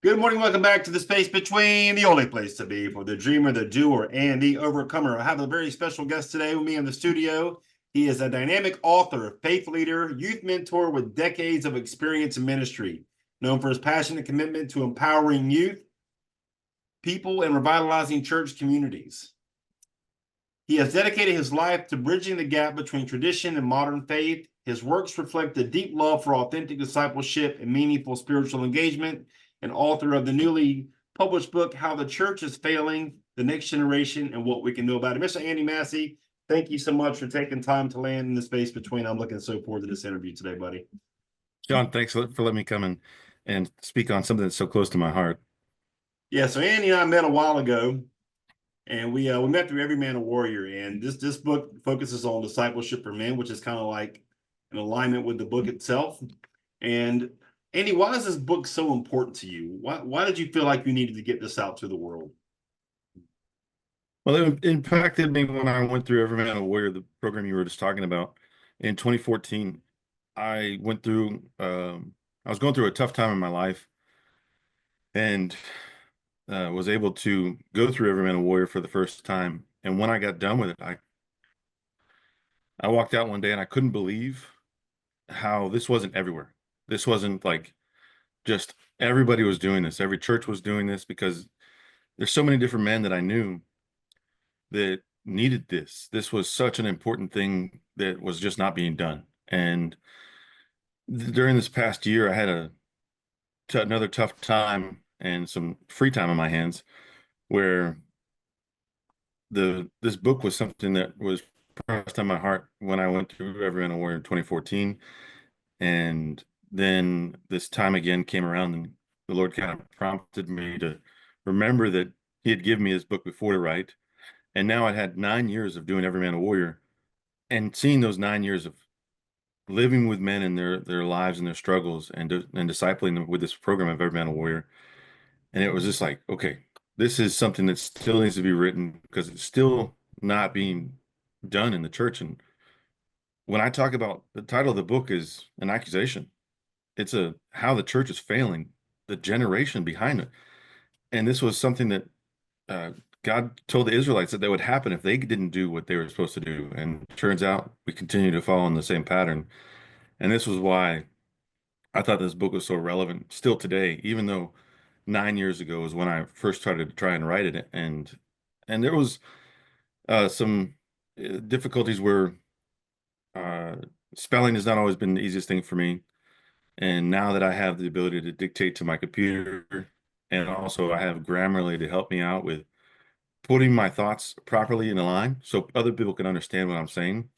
Good morning. Welcome back to the space between, the only place to be for the dreamer, the doer, and the overcomer. I have a very special guest today with me in the studio. He is a dynamic author, faith leader, youth mentor with decades of experience in ministry, known for his passion and commitment to empowering youth, people, and revitalizing church communities. He has dedicated his life to bridging the gap between tradition and modern faith. His works reflect a deep love for authentic discipleship and meaningful spiritual engagement, and author of the newly published book, How the Church is Failing, the Next Generation, and What We Can Do About It. Mr. Andy Massey, thank you so much for taking time to land in the space between. I'm looking so forward to this interview today, buddy. John, thanks for letting me come in and speak on something that's so close to my heart. Yeah, so Andy and I met a while ago, and we met through Every Man a Warrior, and this book focuses on discipleship for men, which is kind of like in alignment with the book itself. And Andy, why is this book so important to you? Why did you feel like you needed to get this out to the world? Well, it impacted me when I went through Every Man a Warrior, the program you were just talking about. In 2014, I went through, I was going through a tough time in my life and was able to go through Every Man a Warrior for the first time. And when I got done with it, I walked out one day and I couldn't believe how this wasn't everywhere. This wasn't like just everybody was doing this. Every church was doing this because there's so many different men that I knew that needed this. This was such an important thing that was just not being done. And during this past year, I had another tough time and some free time on my hands where this book was something that was pressed on my heart when I went through Every Man a Warrior in 2014. And then this time again came around and the Lord kind of prompted me to remember that he had given me his book before to write. And now I'd had 9 years of doing Every Man a Warrior and seeing those 9 years of living with men in their lives and their struggles and discipling them with this program of Every Man a Warrior. And it was just like, okay, this is something that still needs to be written because it's still not being done in the church. And when I talk about the title of the book is an accusation, it's a how the church is failing, the generation behind it. And this was something that uh, God told the Israelites that would happen if they didn't do what they were supposed to do. And it turns out we continue to follow in the same pattern. And this was why I thought this book was so relevant still today, even though 9 years ago was when I first started to try and write it. And there was some difficulties where uh, spelling has not always been the easiest thing for me. And now that I have the ability to dictate to my computer, and also I have Grammarly to help me out with putting my thoughts properly in a line so other people can understand what I'm saying.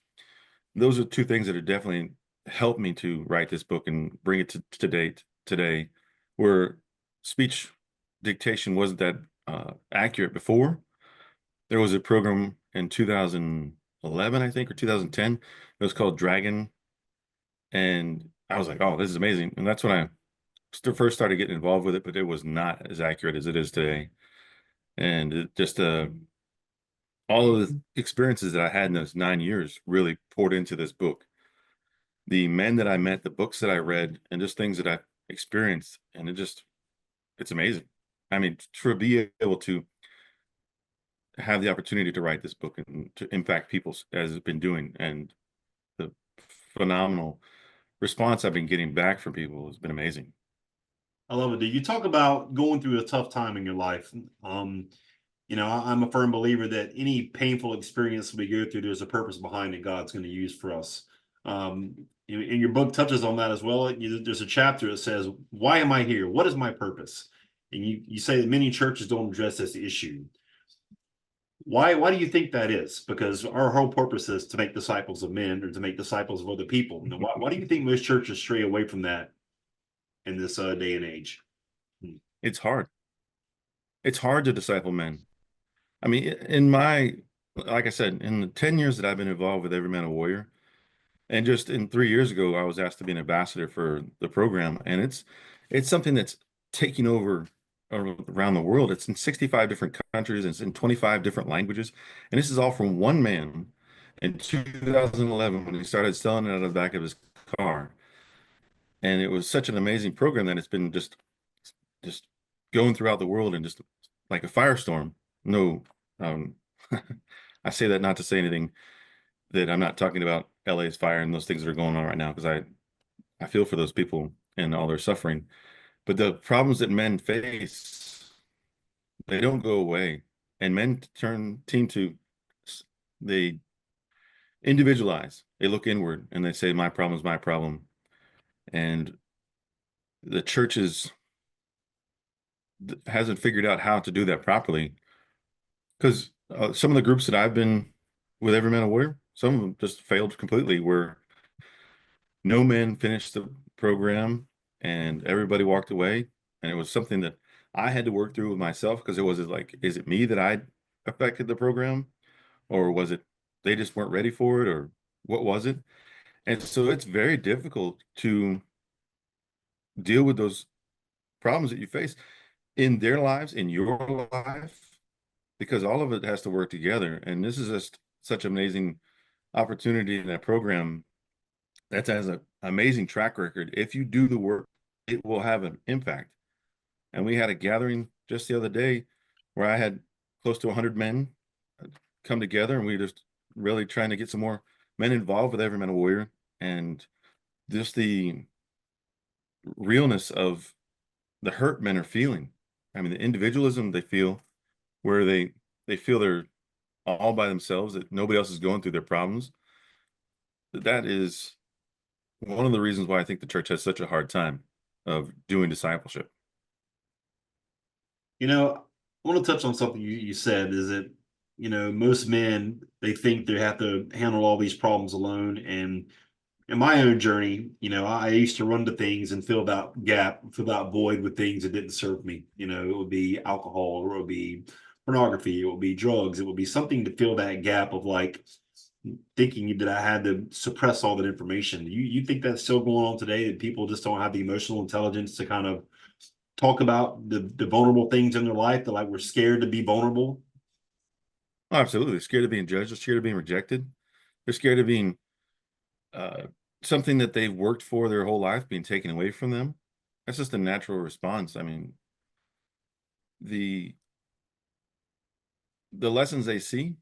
Those are two things that have definitely helped me to write this book and bring it to date today, where speech dictation wasn't that accurate before. There was a program in 2011, I think, or 2010. It was called Dragon. And I was like, oh, this is amazing. And that's when I first started getting involved with it, but it was not as accurate as it is today. And it just all of the experiences that I had in those 9 years really poured into this book. The men that I met, the books that I read, and just things that I experienced, and it's amazing. I mean, to be able to have the opportunity to write this book and to impact people as it's been doing, and the phenomenal response I've been getting back from people has been amazing. I love it, dude. You talk about going through a tough time in your life. I'm a firm believer that any painful experience we go through, there's a purpose behind it God's going to use for us. And your book touches on that as well. There's a chapter that says, "Why am I here? What is my purpose?" And you say that many churches don't address this issue. Why do you think that is? Because our whole purpose is to make disciples of men or to make disciples of other people. Now, why do you think most churches stray away from that in this day and age? It's hard. It's hard to disciple men. I mean, like I said, in the 10 years that I've been involved with Every Man a Warrior, and just in 3 years ago, I was asked to be an ambassador for the program, and it's something that's taking over around the world. It's in 65 different countries, it's in 25 different languages, and this is all from one man in 2011 when he started selling it out of the back of his car. And it was such an amazing program that it's been just going throughout the world and just like a firestorm. No, um, I say that not to say anything that I'm not talking about LA's fire and those things that are going on right now, because I feel for those people and all their suffering. But the problems that men face, they don't go away. And men team to, they individualize. They look inward and they say, my problem is my problem. And the church hasn't figured out how to do that properly. Because some of the groups that I've been with Every Man a Warrior, some of them just failed completely, where no men finished the program and everybody walked away. And it was something that I had to work through with myself, because it was like, is it me that I affected the program? Or was it they just weren't ready for it? Or what was it? And so it's very difficult to deal with those problems that you face in their lives, in your life, because all of it has to work together. And this is just such an amazing opportunity in that program that has an amazing track record. If you do the work, it will have an impact. And we had a gathering just the other day where I had close to 100 men come together, and we just really trying to get some more men involved with Every Man a Warrior, and just the realness of the hurt men are feeling. I mean, the individualism they feel, where they feel they're all by themselves, that nobody else is going through their problems. That is one of the reasons why I think the church has such a hard time of doing discipleship. I want to touch on something you said is that, most men, they think they have to handle all these problems alone. And in my own journey, I used to run to things and fill that void with things that didn't serve me. It would be alcohol, or it would be pornography, it would be drugs, it would be something to fill that gap of like thinking that I had to suppress all that information. You think that's still going on today, that people just don't have the emotional intelligence to kind of talk about the vulnerable things in their life, that like we're scared to be vulnerable? Oh, absolutely. They're scared of being judged. They're scared of being rejected. They're scared of being uh, something that they've worked for their whole life being taken away from them. That's just a natural response. I mean, the the lessons they see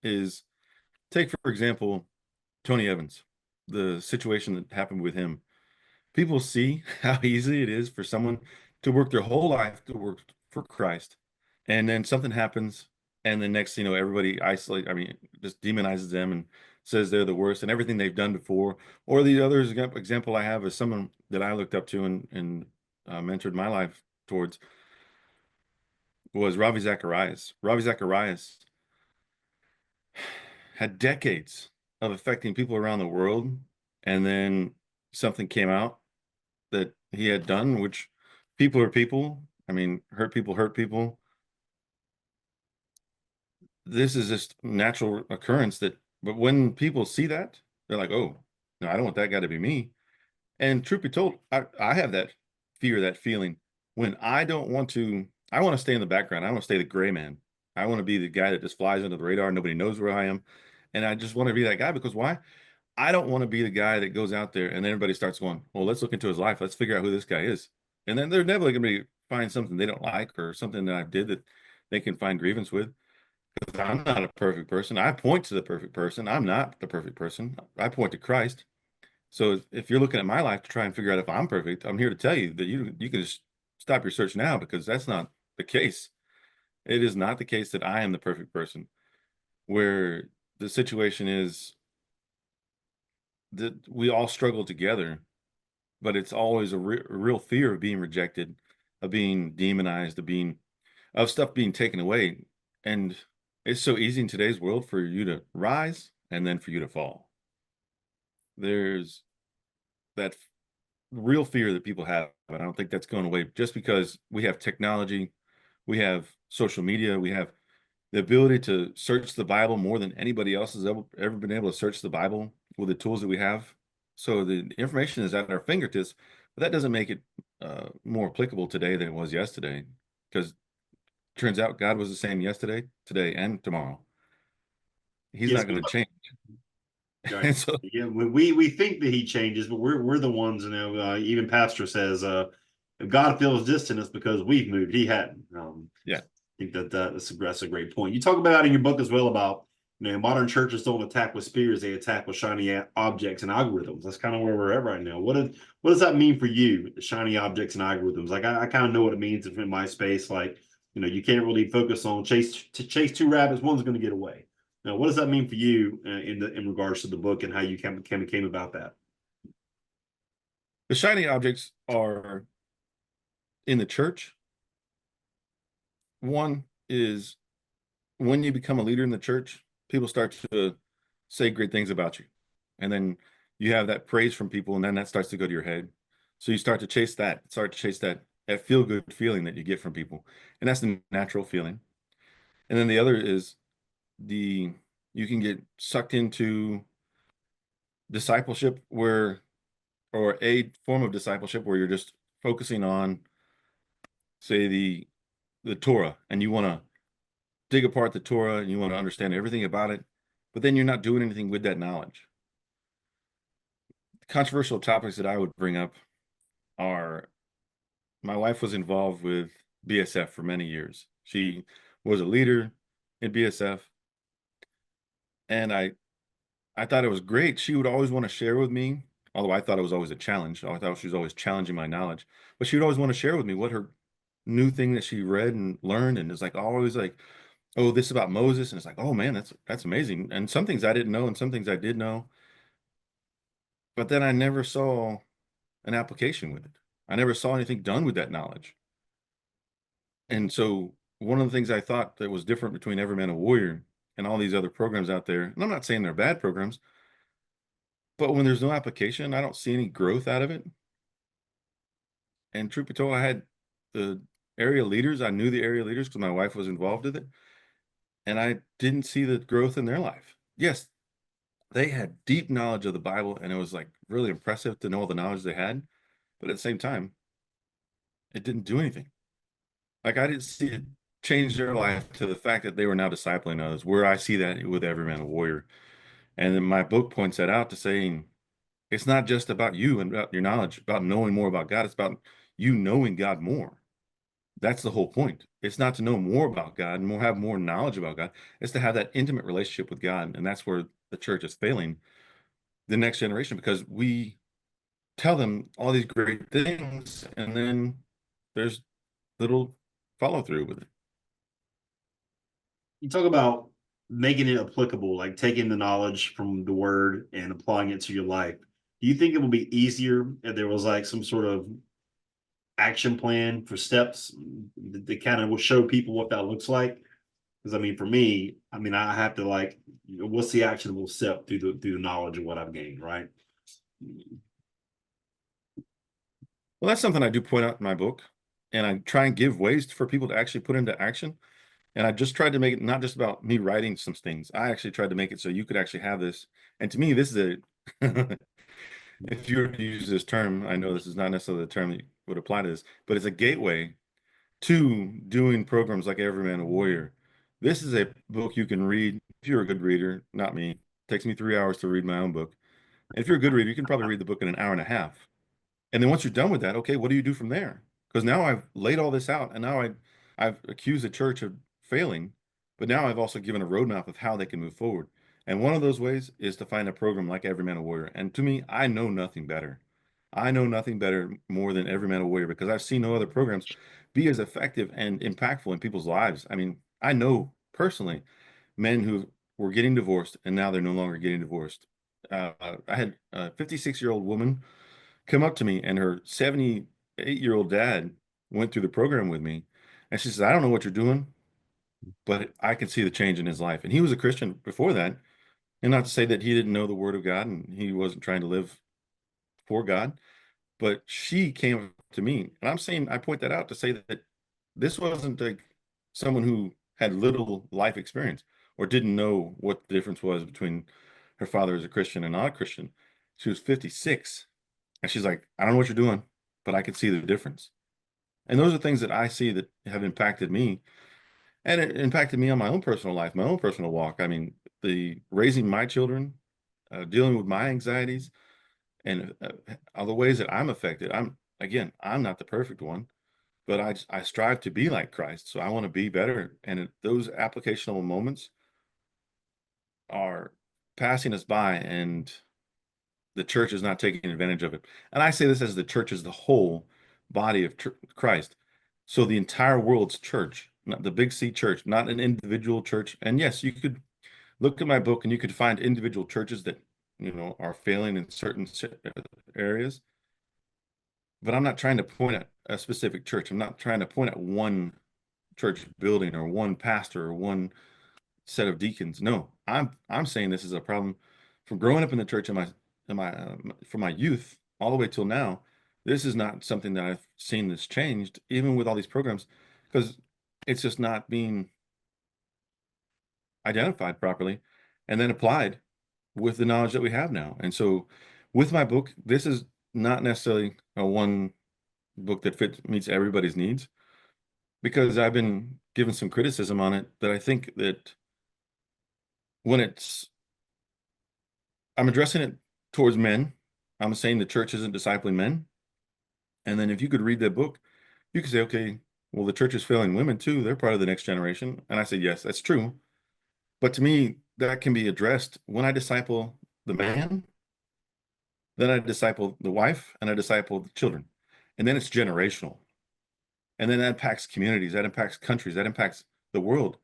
is, take for example Tony Evans, the situation that happened with him. People see how easy it is for someone to work their whole life to work for Christ, and then something happens, and the next thing you know, everybody just demonizes them and says they're the worst and everything they've done before. Or the other example I have is someone that I looked up to and mentored my life towards, was Ravi Zacharias. Ravi Zacharias had decades of affecting people around the world, and then something came out that he had done, which, people are people. I mean, hurt people hurt people. This is just natural occurrence but when people see that, they're like, oh, no, I don't want that guy to be me. And truth be told, I have that fear, that feeling, when I want to stay in the background. I want to stay the gray man. I want to be the guy that just flies under the radar. Nobody knows where I am. And I just want to be that guy, because why? I don't want to be the guy that goes out there and everybody starts going, well, let's look into his life. Let's figure out who this guy is. And then they're never going to find something they don't like, or something that I did that they can find grievance with. Because I'm not a perfect person. I point to the perfect person. I'm not the perfect person. I point to Christ. So if you're looking at my life to try and figure out if I'm perfect, I'm here to tell you that you can just stop your search now, because that's not the case. It is not the case that I am the perfect person. Where the situation is that we all struggle together, but it's always a real fear of being rejected, of being demonized, of stuff being taken away. And it's so easy in today's world for you to rise and then for you to fall. There's that real fear that people have. I don't think that's going away, just because we have technology, we have social media, we have the ability to search the Bible more than anybody else has ever been able to search the Bible with the tools that we have. So the information is at our fingertips, but that doesn't make it more applicable today than it was yesterday. Because turns out God was the same yesterday, today, and tomorrow. He's Yes. not going to change. Right. And so, Yeah, we think that he changes, but we're the ones, even Pastor says, if God feels distant, it's because we've moved. He hadn't. Yeah. I think that's a great point. You talk about in your book as well about modern churches don't attack with spears; they attack with shiny objects and algorithms. That's kind of where we're at right now. What does that mean for you? Shiny objects and algorithms. Like I kind of know what it means in my space. Like you can't really focus on chase two rabbits. One's going to get away. Now, what does that mean for you in regards to the book and how you came about that? The shiny objects are in the church. One is when you become a leader in the church, people start to say great things about you. And then you have that praise from people, and then that starts to go to your head. So you start to chase that feel good feeling that you get from people. And that's the natural feeling. And then the other is you can get sucked into discipleship or a form of discipleship where you're just focusing on, say, the Torah, and you want to dig apart the Torah and you want to understand everything about it, but then you're not doing anything with that knowledge. Controversial topics that I would bring up are my wife was involved with BSF for many years. She was a leader in BSF, and I thought it was great. She would always want to share with me, although I thought it was always a challenge. I thought she was always challenging my knowledge, but she would always want to share with me what her new thing that she read and learned, and it's like always like, oh, this about Moses, and it's like, oh man, that's amazing. And some things I didn't know, and some things I did know, but then I never saw an application with it. I never saw anything done with that knowledge. And so one of the things I thought that was different between Every Man a Warrior and all these other programs out there, and I'm not saying they're bad programs, but when there's no application, I don't see any growth out of it. And truth be told, I had the area leaders, I knew the area leaders because my wife was involved with it, and I didn't see the growth in their life. Yes, they had deep knowledge of the Bible, and it was like really impressive to know all the knowledge they had. But at the same time, it didn't do anything. Like I didn't see it change their life to the fact that they were now discipling others, where I see that with Every Man a Warrior. And then my book points that out to saying it's not just about you and about your knowledge, about knowing more about God. It's about you knowing God more. That's the whole point. It's not to know more about God and have more knowledge about God. It's to have that intimate relationship with God. And that's where the church is failing the next generation because we tell them all these great things and then there's little follow through with it. You talk about making it applicable, like taking the knowledge from the word and applying it to your life. Do you think it would be easier if there was like some sort of action plan for steps that kind of will show people what that looks like? Because I mean, for me, I mean, I have to like, what's the actionable step through the knowledge of what I've gained, right? Well, that's something I do point out in my book, and I try and give ways for people to actually put into action. And I just tried to make it not just about me writing some things. I actually tried to make it so you could actually have this. And to me, this is a, if you were to use this term, I know this is not necessarily the term that would apply to this, but it's a gateway to doing programs like Every Man a Warrior. This is a book you can read if you're a good reader, not me. It takes me 3 hours to read my own book. And if you're a good reader, you can probably read the book in an hour and a half. And then once you're done with that, okay, what do you do from there? Because now I've laid all this out, and now I've accused the church of failing, but now I've also given a roadmap of how they can move forward. And one of those ways is to find a program like Every Man a Warrior. And to me, I know nothing better. I know nothing better more than Every Man a Warrior because I've seen no other programs be as effective and impactful in people's lives. I mean, I know personally men who were getting divorced and now they're no longer getting divorced. I had a 56-year-old woman come up to me, and her 78-year-old dad went through the program with me. And she says, I don't know what you're doing, but I can see the change in his life. And he was a Christian before that. And not to say that he didn't know the word of God and he wasn't trying to live for God, but she came up to me. And I'm saying, I point that out to say that this wasn't like someone who had little life experience or didn't know what the difference was between her father as a Christian and not a Christian. She was 56. And she's like, I don't know what you're doing, but I can see the difference. And those are things that I see that have impacted me. And it impacted me on my own personal life, my own personal walk. I mean, the raising my children, dealing with my anxieties, and all the ways that I'm affected. again, I'm not the perfect one, but I strive to be like Christ. So I want to be better. And those applicational moments are passing us by, and the church is not taking advantage of it. And I say this as the church is the whole body of Christ. So the entire world's church, not the big C church, not an individual church. And yes, you could look at my book and you could find individual churches that, are failing in certain areas. But I'm not trying to point at a specific church. I'm not trying to point at one church building or one pastor or one set of deacons. No, I'm saying this is a problem from growing up in the church from my youth all the way till now. This is not something that I've seen this changed, even with all these programs, because it's just not being identified properly and then applied with the knowledge that we have now. And so with my book, this is not necessarily a one book that meets everybody's needs, because I've been given some criticism on it that I think that when I'm addressing it towards men, I'm saying the church isn't discipling men. And then if you could read that book, you could say, okay, well, the church is failing women too. They're part of the next generation. And I say, yes, that's true. But to me, that can be addressed when I disciple the man, then I disciple the wife, and I disciple the children. And then it's generational. And then that impacts communities, that impacts countries, that impacts the world.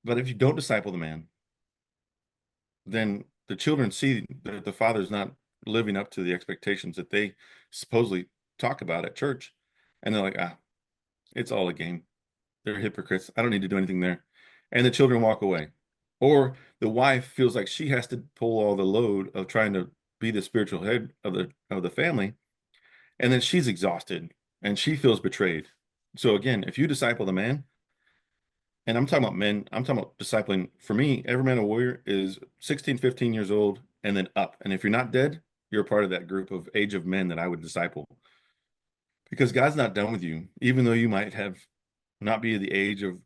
But if you don't disciple the man, then the children see that the father's not living up to the expectations that they supposedly talk about at church. And they're like, it's all a game. They're hypocrites. I don't need to do anything there. And the children walk away. Or the wife feels like she has to pull all the load of trying to be the spiritual head of the family. And then she's exhausted and she feels betrayed. So again, if you disciple the man, and I'm talking about men, I'm talking about discipling. For me, every man a warrior is 16, 15 years old and then up. And if you're not dead, you're a part of that group of age of men that I would disciple. Because God's not done with you, even though you might have not be the age of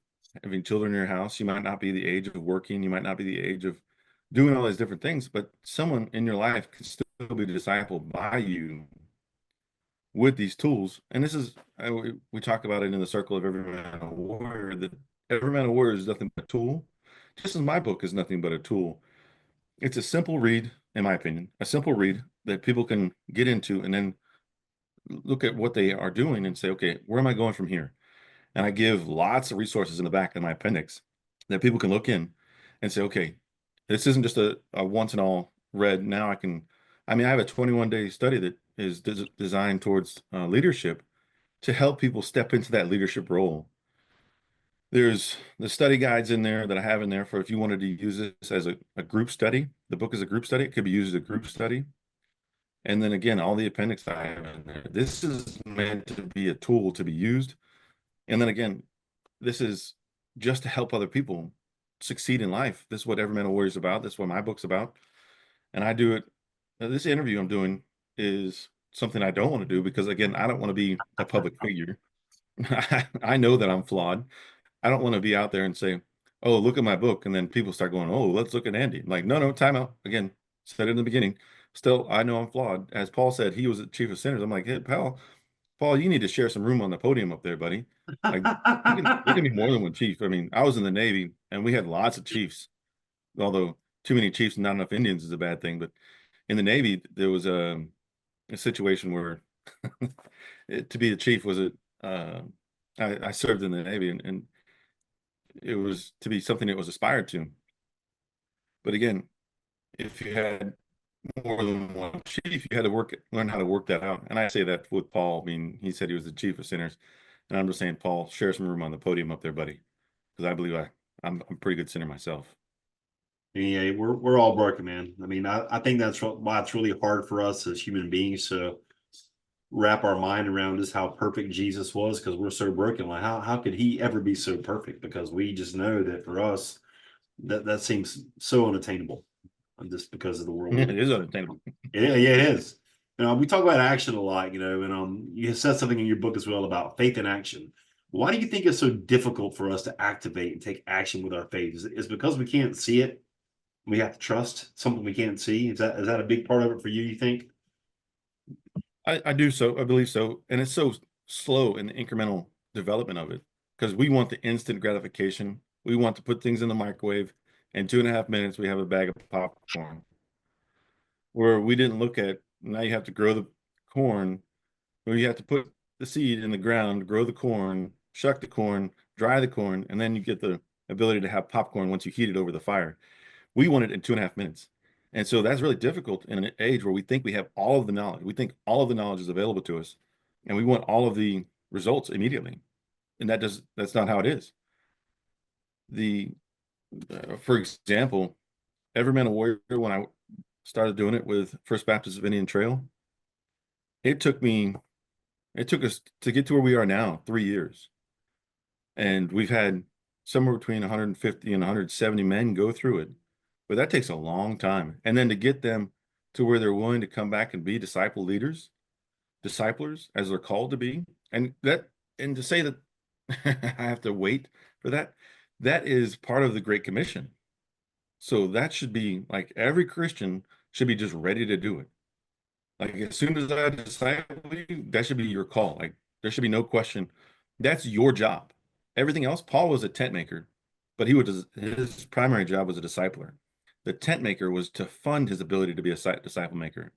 having children in your house, you might not be the age of working, you might not be the age of doing all these different things, but someone in your life can still be discipled by you with these tools. And this is, we talk about it in the circle of every man a warrior, that every man a warrior is nothing but a tool. Just as my book is nothing but a tool. It's a simple read, in my opinion, a simple read that people can get into and then look at what they are doing and say, okay, where am I going from here? And I give lots of resources in the back of my appendix that people can look in and say, okay, this isn't just a once and all read. Now I have a 21-day study that is designed towards leadership to help people step into that leadership role. There's the study guides in there that I have in there for if you wanted to use this as a group study. The book is a group study. It could be used as a group study. And then again, all the appendix I have in there. This is meant to be a tool to be used. And then again, this is just to help other people succeed in life. This is what Every Man a Warrior is about. This is what my book's about. And I do it. This interview I'm doing is something I don't want to do because, again, I don't want to be a public figure. I know that I'm flawed. I don't want to be out there and say, oh, look at my book. And then people start going, oh, let's look at Andy. I'm like, no, time out. Again, said it in the beginning. Still, I know I'm flawed. As Paul said, he was the chief of sinners. I'm like, hey, Paul, you need to share some room on the podium up there, buddy. Like, there can be more than one chief. I mean, I was in the Navy and we had lots of chiefs, although too many chiefs and not enough Indians is a bad thing. But in the Navy, there was a situation where to be the chief was I served in the Navy and it was to be something that was aspired to. But again, if you had more than one chief, you had to learn how to work that out. And I say that with Paul. I mean, he said he was the chief of sinners. And I'm just saying, Paul, share some room on the podium up there, buddy. Because I believe I'm a pretty good sinner myself. Yeah, we're all broken, man. I mean, I think that's why it's really hard for us as human beings to wrap our mind around just how perfect Jesus was, because we're so broken. Like, how could he ever be so perfect? Because we just know that for us, that seems so unattainable, just because of the world. It is unattainable. Yeah, it is. We talk about action a lot, and you said something in your book as well about faith in action. Why do you think it's so difficult for us to activate and take action with our faith? Is it because we can't see it? We have to trust something we can't see. Is that a big part of it for you, you think? I do so. I believe so. And it's so slow in the incremental development of it because we want the instant gratification. We want to put things in the microwave. In 2.5 minutes, we have a bag of popcorn. Where we didn't look at now you have to grow the corn, where you have to put the seed in the ground, grow the corn, shuck the corn, dry the corn, and then you get the ability to have popcorn once you heat it over the fire. We want it in 2.5 minutes. And so that's really difficult in an age where we think we have all of the knowledge. We think all of the knowledge is available to us, and we want all of the results immediately. And that's not how it is. The For example, Every Man a Warrior, when I started doing it with First Baptist of Indian Trail, it took me it took us to get to where we are now 3 years. And we've had somewhere between 150 and 170 men go through it. But that takes a long time. And then to get them to where they're willing to come back and be disciple leaders, disciplers, as they're called to be, and to say that I have to wait for that, that is part of the Great Commission. So that should be like every Christian should be just ready to do it. Like as soon as I disciple you, that should be your call. Like there should be no question. That's your job. Everything else, Paul was a tent maker, but his primary job was a discipler. The tent maker was to fund his ability to be a disciple maker.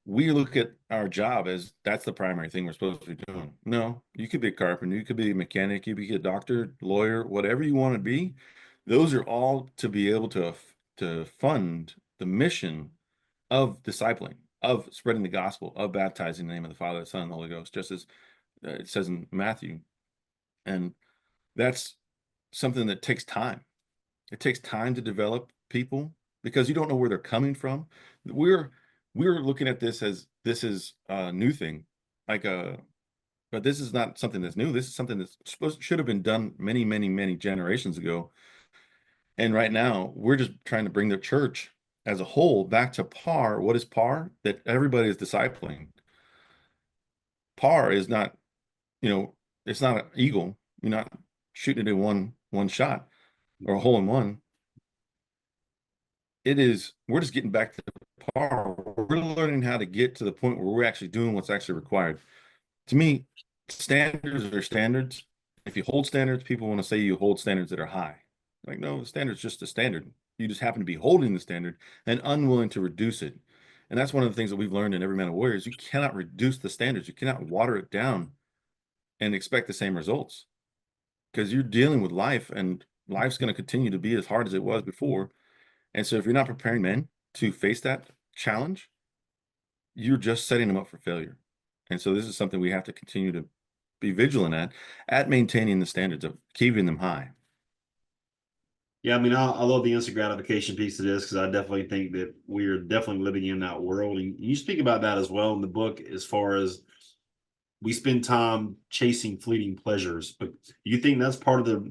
We look at our job as that's the primary thing we're supposed to be doing. No, you could be a carpenter, you could be a mechanic, you could be a doctor, lawyer, whatever you want to be. Those are all to be able to fund the mission of discipling, of spreading the gospel, of baptizing in the name of the Father, the Son, and the Holy Ghost, just as it says in Matthew. And that's something that takes time. It takes time to develop people because you don't know where they're coming from. We're we're looking at this as this is a new thing, like but this is not something that's new. This is something that's should have been done many, many, many generations ago. And right now, we're just trying to bring the church as a whole back to par. What is par? That everybody is discipling. Par is not, it's not an eagle. You're not shooting it in one shot or a hole in one. It is, we're just getting back to par. We're learning how to get to the point where we're actually doing what's actually required. To me, standards are standards. If you hold standards, people want to say you hold standards that are high. Like, no, the standard's just a standard. You just happen to be holding the standard and unwilling to reduce it. And that's one of the things that we've learned in Every Man a Warrior is you cannot reduce the standards. You cannot water it down and expect the same results because you're dealing with life and life's going to continue to be as hard as it was before. And so if you're not preparing men to face that challenge, you're just setting them up for failure. And so this is something we have to continue to be vigilant at maintaining the standards of keeping them high. Yeah, I mean, I love the instant gratification piece of this because I definitely think that we are definitely living in that world. And you speak about that as well in the book, as far as we spend time chasing fleeting pleasures. But you think that's part of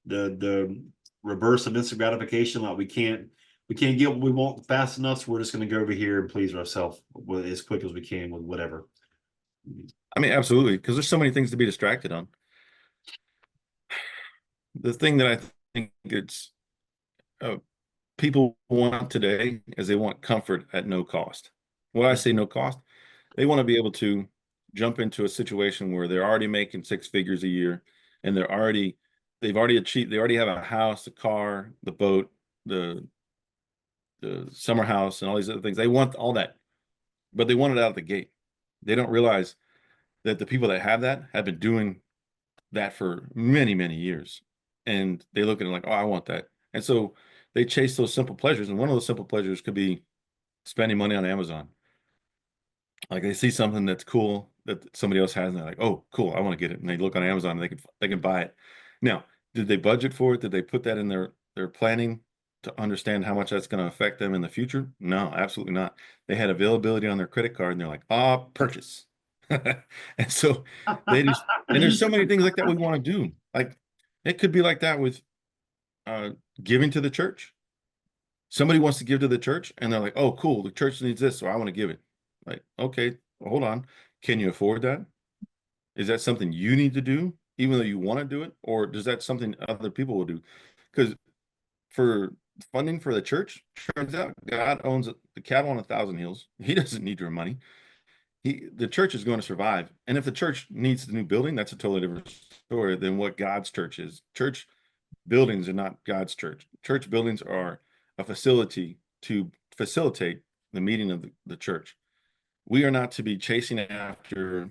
the reverse of instant gratification? Like we can't get what we want fast enough, so we're just going to go over here and please ourselves as quick as we can with whatever. I mean, absolutely, because there's so many things to be distracted on. The thing that I think it's people want today is they want comfort at no cost. When I say no cost, they want to be able to jump into a situation where they're already making 6 figures a year and they've already achieved, they already have a house, a car, the boat, the summer house, and all these other things. They want all that, but they want it out of the gate. They don't realize that the people that have that have been doing that for many, many years. And they look at it like, oh, I want that. And so they chase those simple pleasures. And one of those simple pleasures could be spending money on Amazon. Like they see something that's cool that somebody else has, and they're like, oh, cool, I want to get it. And they look on Amazon and they can buy it. Now, did they budget for it? Did they put that in their planning to understand how much that's going to affect them in the future? No, absolutely not. They had availability on their credit card and they're like, ah, purchase. And so and there's so many things like that we want to do. Like it could be like that with giving to the church. Somebody wants to give to the church and they're like, oh, cool, the church needs this, so I want to give it. Like, okay, well, hold on. Can you afford that? Is that something you need to do, even though you want to do it? Or does that something other people will do? Because for funding for the church, turns out God owns the cattle on 1,000 hills. He doesn't need your money. the church is going to survive. And if the church needs the new building, that's a totally different story than what God's church is. Church buildings are not God's church. Church buildings are a facility to facilitate the meeting of the church. We are not to be chasing after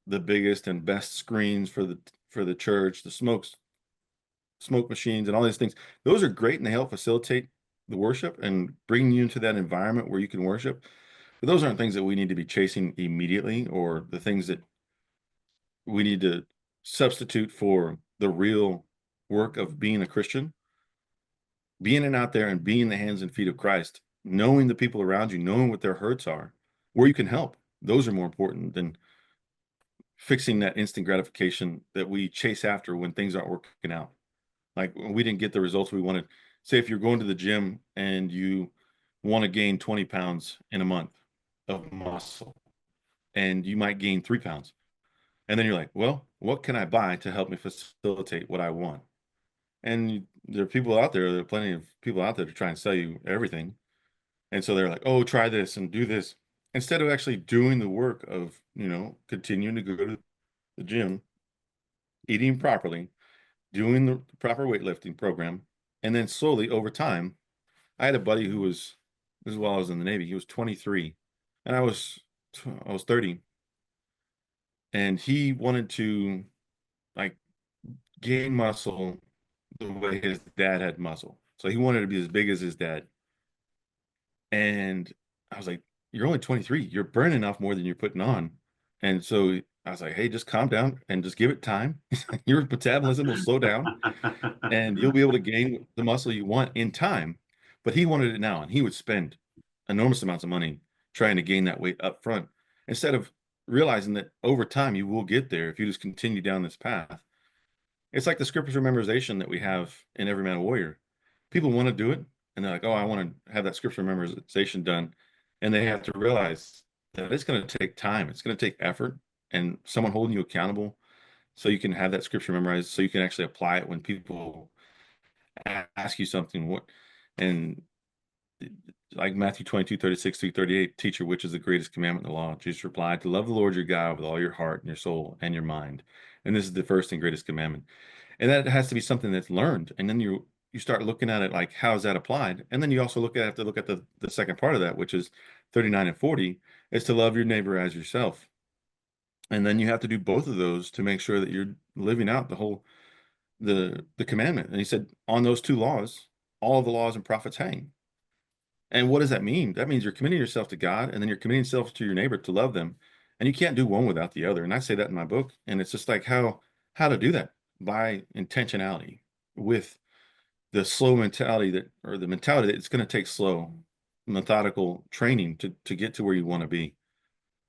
the biggest and best screens for the church, the smoke machines and all these things. Those are great and they help facilitate the worship and bring you into that environment where you can worship. But those aren't things that we need to be chasing immediately, or the things that we need to substitute for the real work of being a Christian. Being out there and being the hands and feet of Christ, knowing the people around you, knowing what their hurts are, where you can help. Those are more important than fixing that instant gratification that we chase after when things aren't working out. Like we didn't get the results we wanted. Say if you're going to the gym and you want to gain 20 pounds in a month of muscle, and you might gain 3 pounds. And then you're like, well, what can I buy to help me facilitate what I want? And there are people out there, there are plenty of people out there to try and sell you everything. And so they're like, oh, try this and do this. Instead of actually doing the work of, continuing to go to the gym, eating properly, doing the proper weightlifting program. And then slowly over time, I had a buddy who was, this is while I was in the Navy, he was 23 and I was 30. And he wanted to like gain muscle the way his dad had muscle. So he wanted to be as big as his dad. And I was like, you're only 23. You're burning off more than you're putting on. And so I was like, hey, just calm down and just give it time. Your metabolism will slow down and you'll be able to gain the muscle you want in time. But he wanted it now, and he would spend enormous amounts of money trying to gain that weight up front instead of realizing that over time you will get there if you just continue down this path. It's like the scripture memorization that we have in Every Man a Warrior. People want to do it, and they're like, oh, I want to have that scripture memorization done. And they have to realize that it's going to take time. It's going to take effort and someone holding you accountable so you can have that scripture memorized, so you can actually apply it when people ask you something. And like Matthew 22:36-38, teacher, which is the greatest commandment in the law? Jesus replied, to love the Lord your God with all your heart and your soul and your mind. And this is the first and greatest commandment. And that has to be something that's learned. And then you start looking at it like, how is that applied? And then you also have to look at the second part of that, which is 39 and 40, is to love your neighbor as yourself. And then you have to do both of those to make sure that you're living out the commandment. And he said, on those two laws, all of the laws and prophets hang. And what does that mean? That means you're committing yourself to God, and then you're committing yourself to your neighbor to love them. And you can't do one without the other. And I say that in my book. And it's just like how to do that by intentionality, with the slow mentality or the mentality that it's going to take slow, methodical training to get to where you want to be.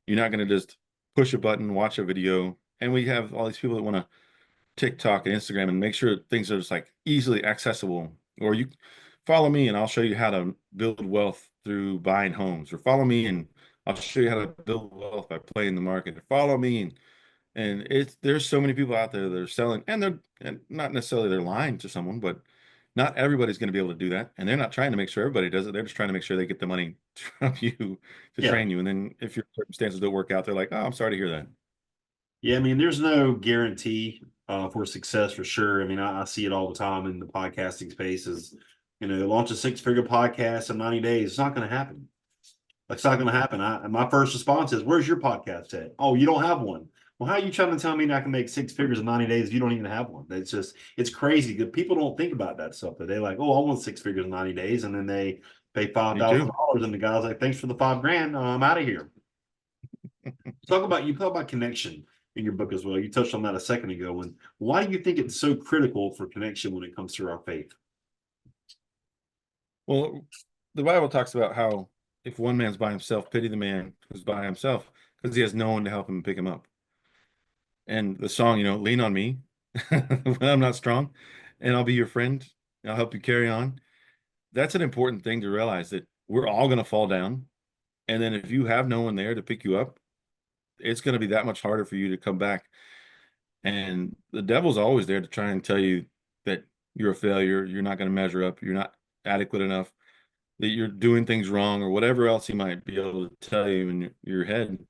You're not going to just push a button, watch a video. And we have all these people that want to TikTok and Instagram and make sure things are just like easily accessible. Or you follow me and I'll show you how to build wealth through buying homes, or follow me and I'll show you how to build wealth by playing the market, or follow me and there's so many people out there that are selling, and not necessarily they're lying to someone, but not everybody's going to be able to do that. And they're not trying to make sure everybody does it. They're just trying to make sure they get the money from you to Yeah. train you. And then if your circumstances don't work out, they're like, oh, I'm sorry to hear that. Yeah, I mean, there's no guarantee for success for sure. I mean, I see it all the time in the podcasting space. Is launch a six-figure podcast in 90 days. It's not going to happen. It's not going to happen. My first response is, "Where's your podcast at?" Oh, you don't have one. Well, how are you trying to tell me I can make six figures in 90 days if you don't even have one? It's crazy because people don't think about that stuff. That they like, oh, I want six figures in 90 days, and then they pay Me too. $5,000, and the guy's like, thanks for the $5,000. I'm out of here. You talk about connection in your book as well. You touched on that a second ago. And why do you think it's so critical for connection when it comes to our faith? Well, the Bible talks about how if one man's by himself, pity the man who's by himself, because he has no one to help him pick him up. And the song, lean on me when I'm not strong, and I'll be your friend. I'll help you carry on. That's an important thing to realize, that we're all going to fall down. And then if you have no one there to pick you up, it's going to be that much harder for you to come back. And the devil's always there to try and tell you that you're a failure, you're not going to measure up, you're not adequate enough, that you're doing things wrong, or whatever else he might be able to tell you in your head.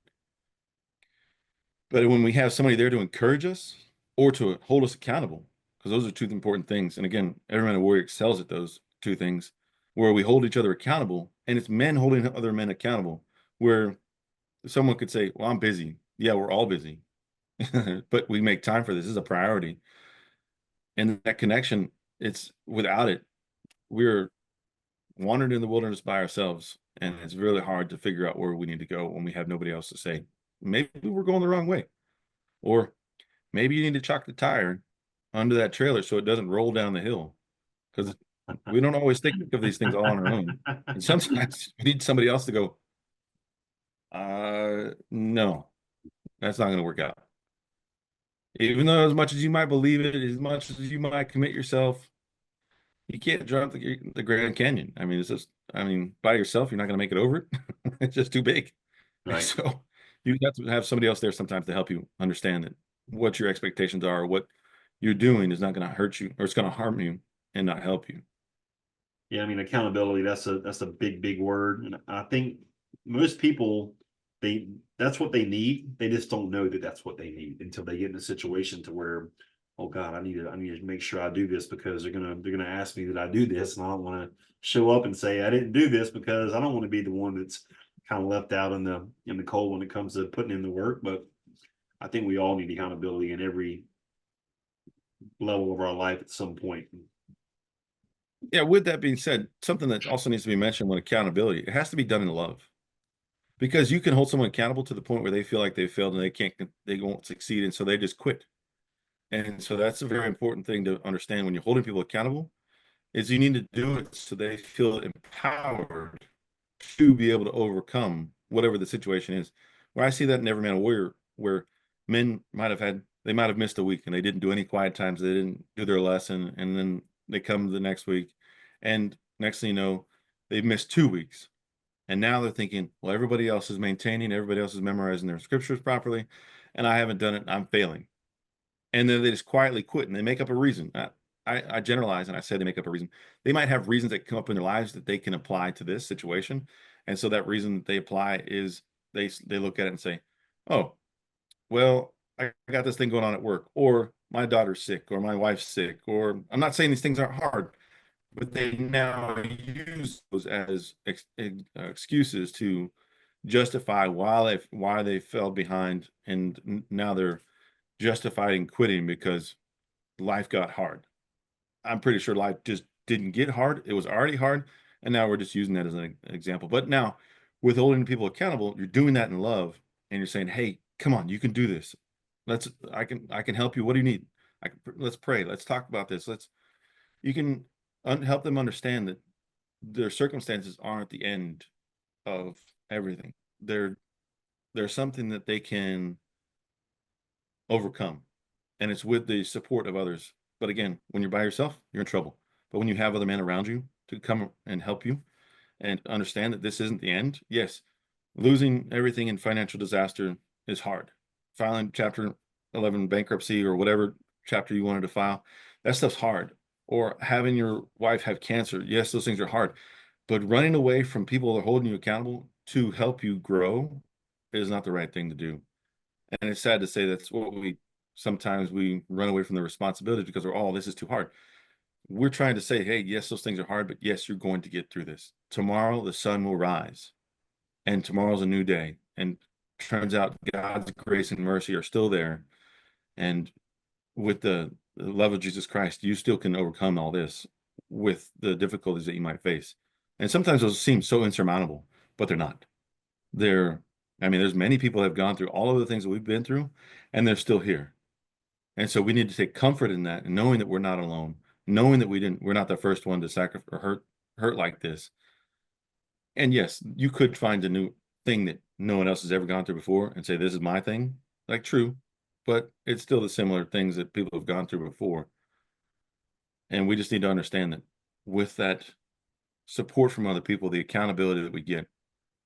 But when we have somebody there to encourage us or to hold us accountable, because those are two important things. And again, every man a warrior excels at those two things, where we hold each other accountable, and it's men holding other men accountable, where someone could say, well, I'm busy. Yeah, we're all busy, but we make time for this. This is a priority. And that connection, it's without it, we're wandering in the wilderness by ourselves. And it's really hard to figure out where we need to go when we have nobody else to say, maybe we're going the wrong way. Or maybe you need to chock the tire under that trailer so it doesn't roll down the hill. Because we don't always think of these things all on our own. And sometimes we need somebody else to go, no, that's not going to work out. Even though as much as you might believe it, as much as you might commit yourself, you can't jump the Grand Canyon. I mean, it's just, I mean, by yourself, you're not going to make it over it. It's just too big. Right. So you have to have somebody else there sometimes to help you understand that what your expectations are, what you're doing is not going to hurt you, or it's going to harm you and not help you. Yeah, I mean, accountability, that's a big word. And I think most people, that's what they need. They just don't know that that's what they need until they get in a situation to where, oh God, I need to make sure I do this, because they're gonna ask me that I do this, and I don't want to show up and say I didn't do this, because I don't want to be the one that's kind of left out in the cold when it comes to putting in the work. But I think we all need accountability in every level of our life at some point. Yeah, with that being said, something that also needs to be mentioned when accountability, it has to be done in love. Because you can hold someone accountable to the point where they feel like they failed and they won't succeed, and so they just quit. And so that's a very important thing to understand when you're holding people accountable, is you need to do it so they feel empowered to be able to overcome whatever the situation is. Where I see that in Every Man a Warrior, where men they might have missed a week and they didn't do any quiet times, they didn't do their lesson, and then they come the next week, and next thing you know, they've missed 2 weeks. And now they're thinking, well, everybody else is maintaining, everybody else is memorizing their scriptures properly, and I haven't done it, I'm failing. And then they just quietly quit and they make up a reason. I generalize and I say they make up a reason. They might have reasons that come up in their lives that they can apply to this situation. And so that reason they apply is they look at it and say, oh, well, I got this thing going on at work, or my daughter's sick, or my wife's sick, or I'm not saying these things aren't hard, but they now use those as excuses to justify why they fell behind, and now they're justifying quitting because life got hard. I'm pretty sure life just didn't get hard. It was already hard, and now we're just using that as an example. But now, with holding people accountable, you're doing that in love, and you're saying, "Hey, come on, you can do this. I can help you. What do you need? Let's pray. Let's talk about this. You can help them understand that their circumstances aren't the end of everything. They're something that they can overcome, and it's with the support of others. But again, when you're by yourself, you're in trouble. But when you have other men around you to come and help you and understand that this isn't the end, yes, losing everything in financial disaster is hard. Filing Chapter 11 bankruptcy or whatever chapter you wanted to file, that stuff's hard. Or having your wife have cancer, yes, those things are hard. But running away from people that are holding you accountable to help you grow is not the right thing to do. And it's sad to say that's what sometimes we run away from the responsibility because we're, oh, this is too hard. We're trying to say, hey, yes, those things are hard, but yes, you're going to get through this. Tomorrow the sun will rise, and tomorrow's a new day. And turns out God's grace and mercy are still there. And with the love of Jesus Christ, you still can overcome all this with the difficulties that you might face. And sometimes those seem so insurmountable, but they're not. I mean, there's many people that have gone through all of the things that we've been through, and they're still here. And so we need to take comfort in that, and knowing that we're not alone, knowing that we're not the first one to sacrifice or hurt like this. And yes, you could find a new thing that no one else has ever gone through before and say, this is my thing. Like, true, but it's still the similar things that people have gone through before. And we just need to understand that with that support from other people, the accountability that we get,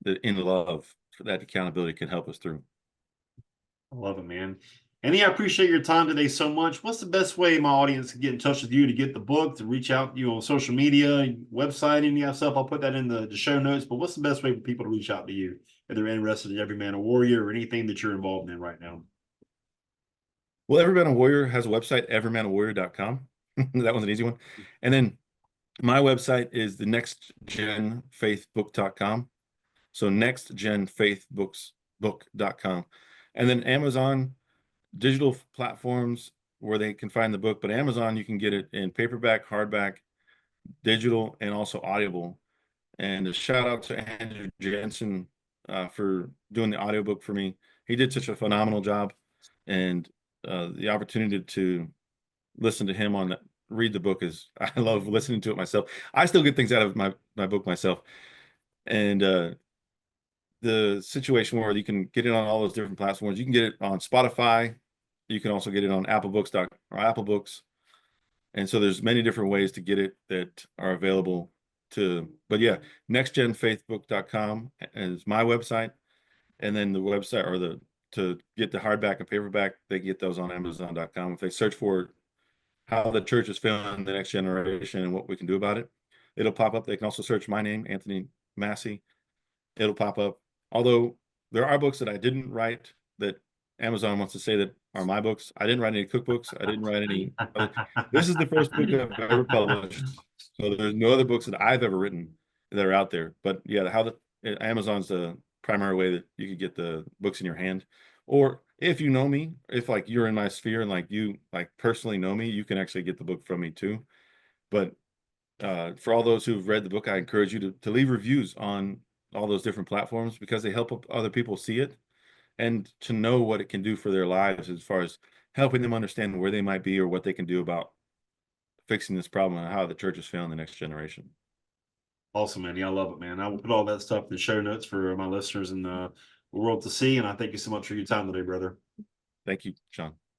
that in love, that accountability can help us through. I love it, man. Andy, I appreciate your time today so much. What's the best way my audience can get in touch with you, to get the book, to reach out to you on social media, website, any of that stuff? I'll put that in the show notes. But what's the best way for people to reach out to you if they're interested in Every Man a Warrior or anything that you're involved in right now? Well, Every Man a Warrior has a website, everymanawarrior.com. That one's an easy one. And then my website is the nextgenfaithbook.com. So nextgenfaithbook.com. And then Amazon, digital platforms where they can find the book, but Amazon, you can get it in paperback, hardback, digital, and also Audible. And a shout out to Andrew Jensen for doing the audiobook for me. He did such a phenomenal job, and the opportunity to listen to him on that, read the book is, I love listening to it myself. I still get things out of my book myself. And the situation where you can get it on all those different platforms, you can get it on Spotify. You can also get it on Apple Books or Apple Books. And so there's many different ways to get it that are available to, but yeah, nextgenfaithbook.com is my website. And then the website to get the hardback and paperback, they get those on Amazon.com. If they search for how the church is failing the next generation and what we can do about it, it'll pop up. They can also search my name, Anthony Massey. It'll pop up. Although there are books that I didn't write that Amazon wants to say that are my books. I didn't write any cookbooks. I didn't write any other. This is the first book I've ever published. So there's no other books that I've ever written that are out there. But yeah, Amazon's the primary way that you could get the books in your hand. Or if you know me, if like you're in my sphere and like you like personally know me, you can actually get the book from me too. But for all those who've read the book, I encourage you to leave reviews on all those different platforms because they help other people see it and to know what it can do for their lives as far as helping them understand where they might be or what they can do about fixing this problem and how the church is failing the next generation. Awesome, man. Yeah, I love it, man. I will put all that stuff in the show notes for my listeners in the world to see. And I thank you so much for your time today, brother. Thank you, Sean.